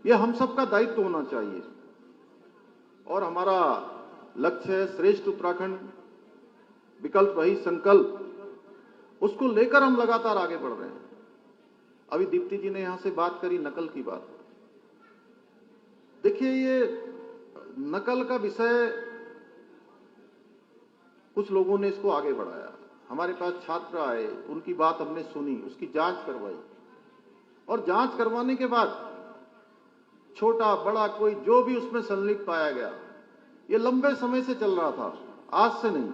ये हम सबका दायित्व होना चाहिए और हमारा लक्ष्य है श्रेष्ठ उत्तराखंड, विकल्प वही संकल्प, उसको लेकर हम लगातार आगे बढ़ रहे हैं। अभी दीप्ति जी ने यहां से बात करी नकल की बात। देखिए, ये नकल का विषय कुछ लोगों ने इसको आगे बढ़ाया। हमारे पास छात्र आए, उनकी बात हमने सुनी, उसकी जांच करवाई और जांच करवाने के बाद छोटा बड़ा कोई जो भी उसमें संलिप्त पाया गया, ये लंबे समय से चल रहा था, आज से नहीं।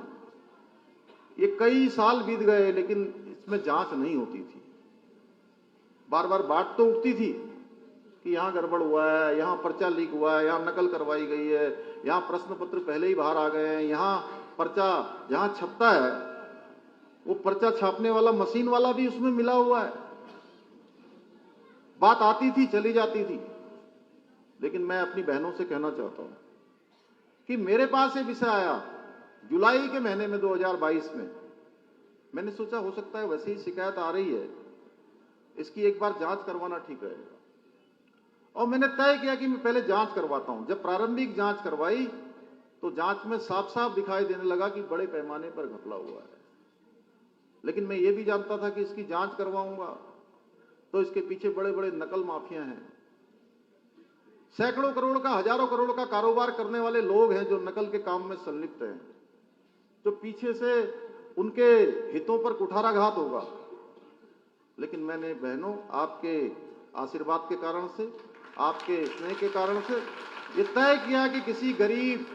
ये कई साल बीत गए लेकिन इसमें जांच नहीं होती थी। बार बार बात तो उठती थी कि यहां गड़बड़ हुआ है, यहां पर्चा लीक हुआ है, यहां नकल करवाई गई है, यहां प्रश्न पत्र पहले ही बाहर आ गए हैं, यहां पर्चा जहां छपता है वो पर्चा छापने वाला मशीन वाला भी उसमें मिला हुआ है। बात आती थी, चली जाती थी। लेकिन मैं अपनी बहनों से कहना चाहता हूं कि मेरे पास ये विषय आया जुलाई के महीने में 2022 में। मैंने सोचा हो सकता है वैसे ही शिकायत आ रही है, इसकी एक बार जांच करवाना ठीक रहेगा। और मैंने तय किया कि मैं पहले जांच करवाता हूं। जब प्रारंभिक जांच करवाई तो जांच में साफ साफ दिखाई देने लगा कि बड़े पैमाने पर घपला हुआ है। लेकिन मैं ये भी जानता था कि इसकी जांच करवाऊंगा तो इसके पीछे बड़े बड़े नकल माफिया हैं। सैकड़ों करोड़ का, हजारों करोड़ का कारोबार करने वाले लोग हैं जो नकल के काम में संलिप्त हैं, जो पीछे से उनके हितों पर कुठाराघात होगा। लेकिन मैंने बहनों, आपके आशीर्वाद के कारण से, आपके स्नेह के कारण से ये तय किया कि किसी गरीब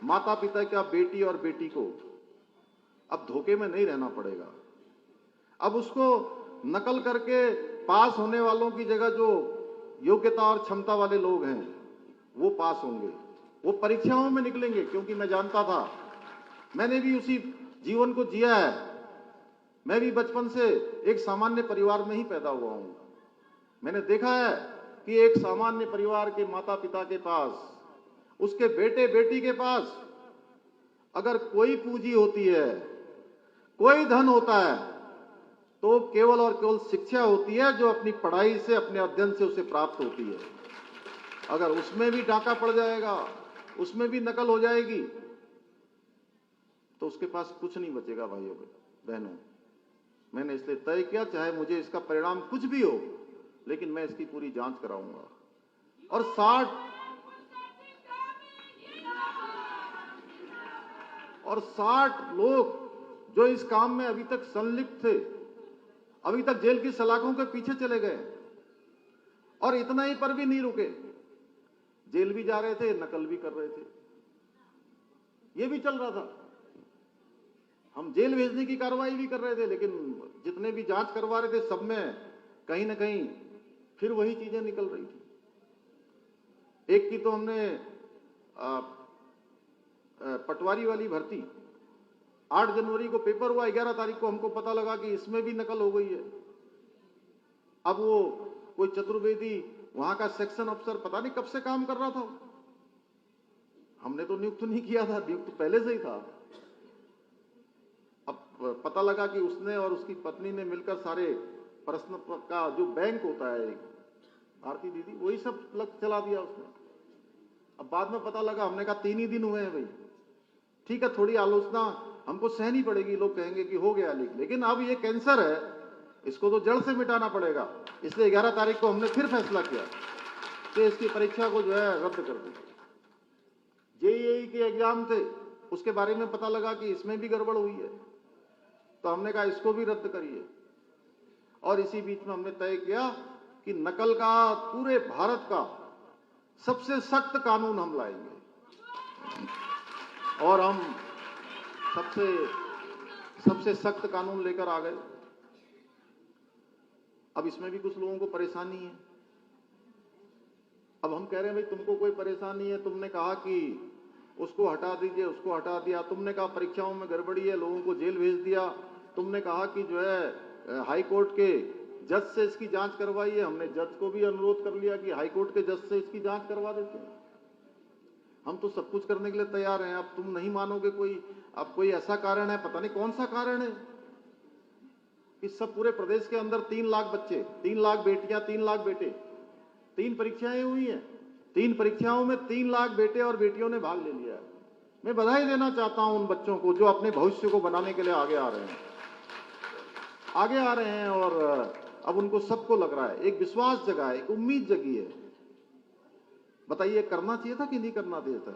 माता पिता का बेटी और बेटी को अब धोखे में नहीं रहना पड़ेगा। अब उसको नकल करके पास होने वालों की जगह जो योग्यता और क्षमता वाले लोग हैं वो पास होंगे, वो परीक्षाओं में निकलेंगे। क्योंकि मैं जानता था, मैंने भी उसी जीवन को जिया है। मैं भी बचपन से एक सामान्य परिवार में ही पैदा हुआ हूं। मैंने देखा है कि एक सामान्य परिवार के माता पिता के पास, उसके बेटे बेटी के पास अगर कोई पूंजी होती है, कोई धन होता है, तो केवल और केवल शिक्षा होती है जो अपनी पढ़ाई से, अपने अध्ययन से उसे प्राप्त होती है। अगर उसमें भी डाका पड़ जाएगा, उसमें भी नकल हो जाएगी, तो उसके पास कुछ नहीं बचेगा। भाइयों बहनों, मैंने इसलिए तय किया, चाहे मुझे इसका परिणाम कुछ भी हो, लेकिन मैं इसकी पूरी जांच कराऊंगा। और 60 लोग जो इस काम में अभी तक संलिप्त थे, अभी तक जेल की सलाखों के पीछे चले गए। और इतना ही पर भी नहीं रुके, जेल भी जा रहे थे, नकल भी कर रहे थे। ये भी चल रहा था। हम जेल भेजने की कार्रवाई भी कर रहे थे, लेकिन जितने भी जांच करवा रहे थे सब में कहीं ना कहीं फिर वही चीजें निकल रही थी। एक की तो हमने पटवारी वाली भर्ती, 8 जनवरी को पेपर हुआ, 11 तारीख को हमको पता लगा कि इसमें भी नकल हो गई है। अब वो कोई चतुर्वेदी वहां का सेक्शन अफसर पता नहीं कब से काम कर रहा था। हमने तो नियुक्त नहीं किया था, नियुक्त पहले से ही था। अब पता लगा कि उसने और उसकी पत्नी ने मिलकर सारे प्रश्न का जो बैंक होता है, भारती दीदी, वही सब लग चला दिया उसने। अब बाद में पता लगा, हमने कहा 3 ही दिन हुए हैं भाई, ठीक है, थोड़ी आलोचना हमको सहनी पड़ेगी, लोग कहेंगे कि हो गया लीक, लेकिन अब ये कैंसर है, इसको तो जड़ से मिटाना पड़ेगा। इसलिए 11 तारीख को हमने फिर फैसला किया कि इसकी परीक्षा को जो है रद्द कर दें। जेईई के एग्जाम थे, उसके बारे में पता लगा कि इसमें भी गड़बड़ हुई है, तो हमने कहा इसको भी रद्द करिए। और इसी बीच में हमने तय किया कि नकल का पूरे भारत का सबसे सख्त कानून हम लाएंगे। और हम सबसे सख्त कानून लेकर आ गए। अब इसमें भी कुछ लोगों को परेशानी है। अब हम कह रहे हैं भाई तुमको कोई परेशानी है, तुमने कहा कि उसको हटा दीजिए, उसको हटा दिया, तुमने कहा परीक्षाओं में गड़बड़ी है, लोगों को जेल भेज दिया, तुमने कहा कि जो है हाई कोर्ट के जज से इसकी जांच करवाई है। हमने जज को भी अनुरोध कर लिया कि हाई कोर्ट के जज से इसकी जांच करवा देते हैं। हम तो सब कुछ करने के लिए तैयार हैं। अब तुम नहीं मानोगे, अब कोई ऐसा कारण है, पता नहीं कौन सा कारण है, कि सब पूरे प्रदेश के अंदर 3 लाख बच्चे, 3 लाख बेटियां, 3 लाख बेटे 3 परीक्षाएं हुई हैं, 3 परीक्षाओं में 3 लाख बेटे और बेटियों ने भाग ले लिया है। मैं बधाई देना चाहता हूं उन बच्चों को जो अपने भविष्य को बनाने के लिए आगे आ रहे हैं और अब उनको सबको लग रहा है, एक विश्वास जगा है, एक उम्मीद जगी है। बताइए करना चाहिए था कि नहीं करना चाहिए था?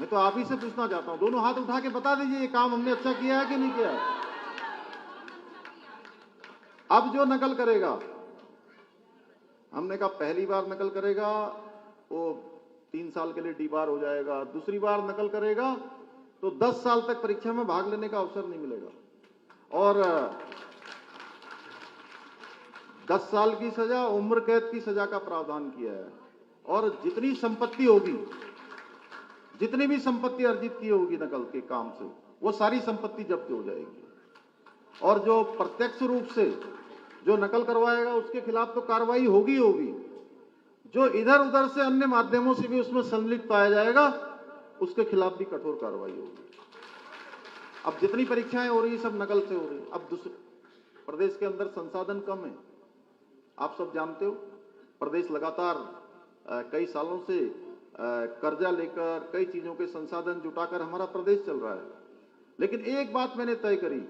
मैं तो आप ही से पूछना चाहता हूं, दोनों हाथ उठा के बता दीजिए ये काम हमने अच्छा किया है कि नहीं किया है। अब जो नकल करेगा, हमने कहा पहली बार नकल करेगा वो 3 साल के लिए डीबार हो जाएगा, दूसरी बार नकल करेगा तो 10 साल तक परीक्षा में भाग लेने का अवसर नहीं मिलेगा, और 10 साल की सजा, उम्र कैद की सजा का प्रावधान किया है। और जितनी संपत्ति होगी, जितनी भी संपत्ति अर्जित की होगी नकल के काम से, वो सारी संपत्ति जब्त हो जाएगी। और जो प्रत्यक्ष रूप से जो नकल करवाएगा उसके खिलाफ तो कार्रवाई होगी होगी। जो इधर उधर से अन्य माध्यमों से भी उसमें संलिप्त पाया जाएगा उसके खिलाफ भी कठोर कार्रवाई होगी। अब जितनी परीक्षाएं हो रही सब नकल से हो रही। अब दूसरे प्रदेश के अंदर संसाधन कम है, आप सब जानते हो। प्रदेश लगातार कई सालों से कर्जा लेकर कई चीजों के संसाधन जुटाकर हमारा प्रदेश चल रहा है। लेकिन एक बात मैंने तय करी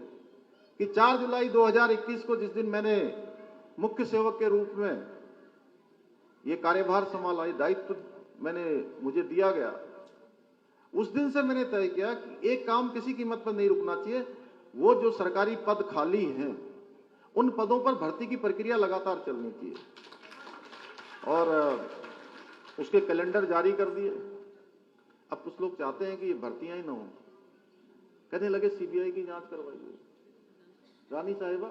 कि 4 जुलाई 2021 को जिस दिन मैंने मुख्य सेवक के रूप में ये कार्यभार संभाला, दायित्व मुझे दिया गया, उस दिन से मैंने तय किया कि एक काम किसी कीमत पर नहीं रुकना चाहिए। वो जो सरकारी पद खाली हैं उन पदों पर भर्ती की प्रक्रिया लगातार चलनी चाहिए, और उसके कैलेंडर जारी कर दिए। अब कुछ लोग चाहते हैं कि ये भर्तियां ही ना हो, कहने लगे सीबीआई की जांच करवाइए। रानी साहिबा,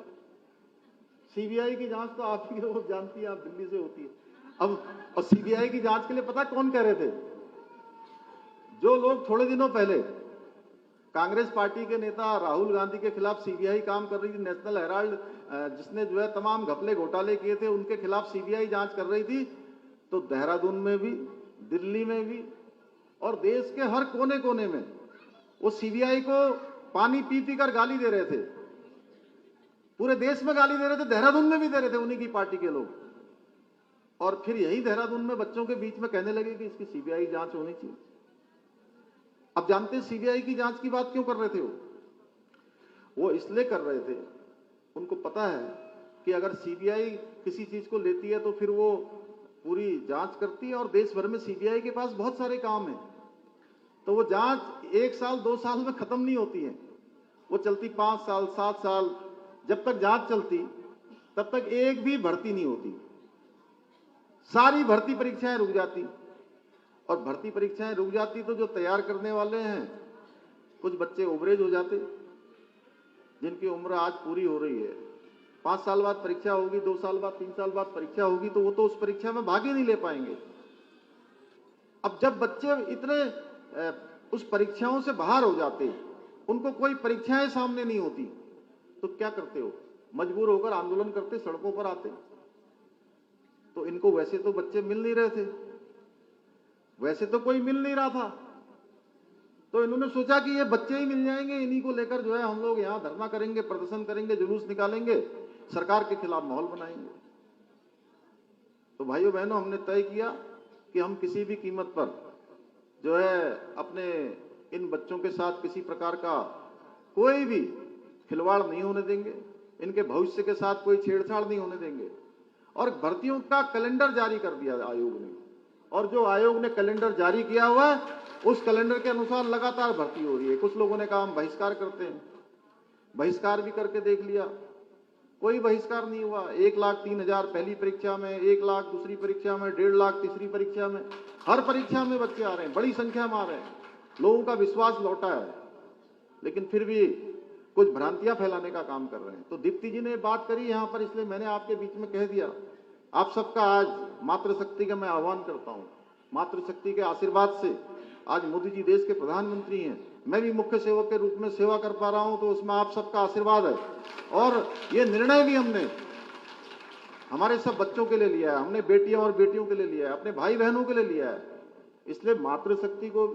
सीबीआई की जांच तो आप ही लोग जानती है, आप दिल्ली से होती है। अब और सीबीआई की जांच के लिए पता कौन कह रहे थे? जो लोग थोड़े दिनों पहले कांग्रेस पार्टी के नेता राहुल गांधी के खिलाफ सीबीआई काम कर रही थी, नेशनल हेराल्ड जिसने जो है तमाम घपले घोटाले किए थे उनके खिलाफ सीबीआई जांच कर रही थी, तो देहरादून में भी, दिल्ली में भी और देश के हर कोने कोने में वो सीबीआई को पानी पी पी कर गाली दे रहे थे। पूरे देश में गाली दे रहे थे, देहरादून में भी दे रहे थे उन्हीं की पार्टी के लोग। और फिर यही देहरादून में बच्चों के बीच में कहने लगे कि इसकी सीबीआई जांच होनी चाहिए। अब जानते हैं सीबीआई की जांच की बात क्यों कर रहे थे? वो इसलिए कर रहे थे, उनको पता है कि अगर सीबीआई किसी चीज को लेती है तो फिर वो पूरी जांच करती है, और देश भर में सीबीआई के पास बहुत सारे काम हैं, तो वो जांच 1 साल 2 साल में खत्म नहीं होती है, वो चलती 5 साल 7 साल। जब तक जांच चलती तब तक एक भी भर्ती नहीं होती, सारी भर्ती परीक्षाएं रुक जाती। और भर्ती परीक्षाएं रुक जाती तो जो तैयार करने वाले हैं कुछ बच्चे ओवरेज हो जाते, जिनकी उम्र आज पूरी हो रही है। 5 साल बाद परीक्षा होगी, 2 साल बाद, 3 साल बाद परीक्षा होगी, तो वो तो उस परीक्षा में भाग ही नहीं ले पाएंगे। अब जब बच्चे इतने उस परीक्षाओं से बाहर हो जाते, उनको कोई परीक्षाएं सामने नहीं होती, तो क्या करते हो? मजबूर होकर आंदोलन करते, सड़कों पर आते। तो इनको वैसे तो बच्चे मिल नहीं रहे थे, वैसे तो कोई मिल नहीं रहा था, तो इन्होंने सोचा कि ये बच्चे ही मिल जाएंगे, इन्हीं को लेकर जो है हम लोग यहाँ धरना करेंगे, प्रदर्शन करेंगे, जुलूस निकालेंगे, सरकार के खिलाफ माहौल बनाएंगे। तो भाइयों बहनों, हमने तय किया कि हम किसी भी कीमत पर जो है अपने इन बच्चों के साथ किसी प्रकार का कोई भी खिलवाड़ नहीं होने देंगे, इनके भविष्य के साथ कोई छेड़छाड़ नहीं होने देंगे। और भर्तियों का कैलेंडर जारी कर दिया आयोग ने, और जो आयोग ने कैलेंडर जारी किया हुआ है उस कैलेंडर के अनुसार लगातार भर्ती हो रही है। कुछ लोगों ने कहा हम बहिष्कार करते हैं, बहिष्कार भी करके देख लिया, कोई बहिष्कार नहीं हुआ। 1,03,000 पहली परीक्षा में, 1 लाख दूसरी परीक्षा में, 1.5 लाख तीसरी परीक्षा में, हर परीक्षा में बच्चे आ रहे हैं, बड़ी संख्या में आ रहे हैं, लोगों का विश्वास लौटा है। लेकिन फिर भी कुछ भ्रांतियां फैलाने का काम कर रहे हैं। तो दीप्ति जी ने बात करी यहां पर, इसलिए मैंने आपके बीच में कह दिया। आप सबका आज मातृशक्ति का मैं आह्वान करता हूं। मातृशक्ति के आशीर्वाद से आज मोदी जी देश के प्रधानमंत्री हैं, मैं भी मुख्य सेवक के रूप में सेवा कर पा रहा हूं, तो उसमें आप सबका आशीर्वाद है। और ये निर्णय भी हमने हमारे सब बच्चों के लिए लिया है, हमने बेटियां और बेटियों के लिए लिया है, अपने भाई बहनों के लिए लिया है। इसलिए मातृशक्ति को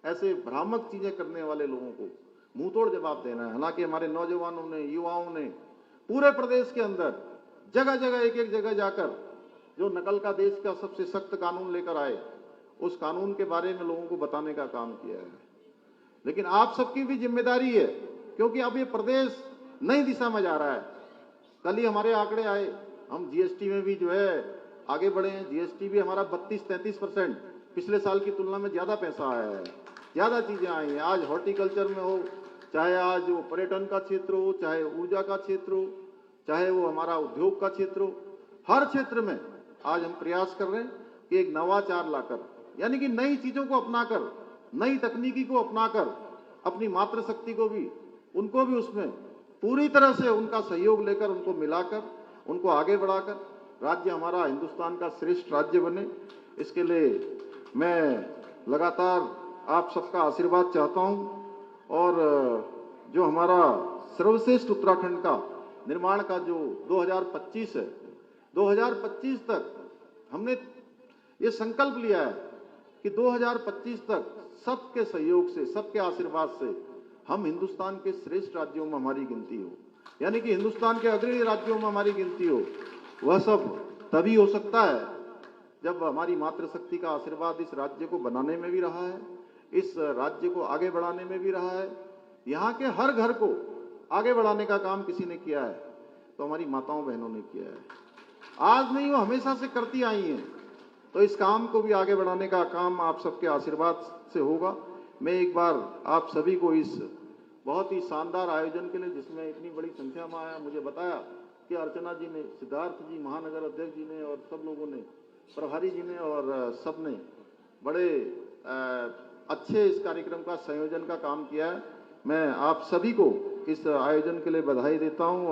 ऐसे भ्रामक चीजें करने वाले लोगों को मुंहतोड़ जवाब देना है। हालांकि हमारे नौजवानों ने, युवाओं ने पूरे प्रदेश के अंदर जगह जगह, एक एक जगह जाकर जो नकल का देश का सबसे सख्त कानून लेकर आए, उस कानून के बारे में लोगों को बताने का काम किया है। लेकिन आप सबकी भी जिम्मेदारी है, क्योंकि अब ये प्रदेश नई दिशा में जा रहा है। कल ही हमारे आंकड़े आए, हम जीएसटी में भी जो है आगे बढ़े हैं। जीएसटी भी हमारा 32-33% पिछले साल की तुलना में ज्यादा पैसा आया है, ज्यादा चीजें आई हैं। आज हॉर्टिकल्चर में हो, चाहे आज वो पर्यटन का क्षेत्र हो, चाहे ऊर्जा का क्षेत्र हो, चाहे वो हमारा उद्योग का क्षेत्र हो, हर क्षेत्र में आज हम प्रयास कर रहे हैं कि एक नवाचार लाकर, यानी कि नई चीजों को अपनाकर, नई तकनीकी को अपनाकर, अपनी मातृशक्ति को भी, उनको भी उसमें पूरी तरह से उनका सहयोग लेकर, उनको मिलाकर, उनको आगे बढ़ाकर राज्य हमारा हिंदुस्तान का श्रेष्ठ राज्य बने। इसके लिए मैं लगातार आप सबका आशीर्वाद चाहता हूं। और जो हमारा सर्वश्रेष्ठ उत्तराखंड का निर्माण का जो 2025 है, 2025 तक हमने ये संकल्प लिया है कि 2025 तक सबके सहयोग से, सबके आशीर्वाद से हम हिंदुस्तान के श्रेष्ठ राज्यों में हमारी गिनती हो, यानी कि हिंदुस्तान के अग्रणी राज्यों में हमारी गिनती हो। वह सब तभी हो सकता है जब हमारी मातृशक्ति का आशीर्वाद इस राज्य को बनाने में भी रहा है, इस राज्य को आगे बढ़ाने में भी रहा है। यहाँ के हर घर को आगे बढ़ाने का काम किसी ने किया है, तो हमारी माताओं बहनों ने किया है। आज नहीं, वो हमेशा से करती आई हैं। तो इस काम को भी आगे बढ़ाने का काम आप सबके आशीर्वाद से होगा। मैं एक बार आप सभी को इस बहुत ही शानदार आयोजन के लिए, जिसमें इतनी बड़ी संख्या में आया, मुझे बताया कि अर्चना जी ने, सिद्धार्थ जी, महानगर अध्यक्ष जी ने, और सब लोगों ने, प्रभारी जी ने, और सब ने बड़े अच्छे इस कार्यक्रम का संयोजन का काम किया है। मैं आप सभी को इस आयोजन के लिए बधाई देता हूं।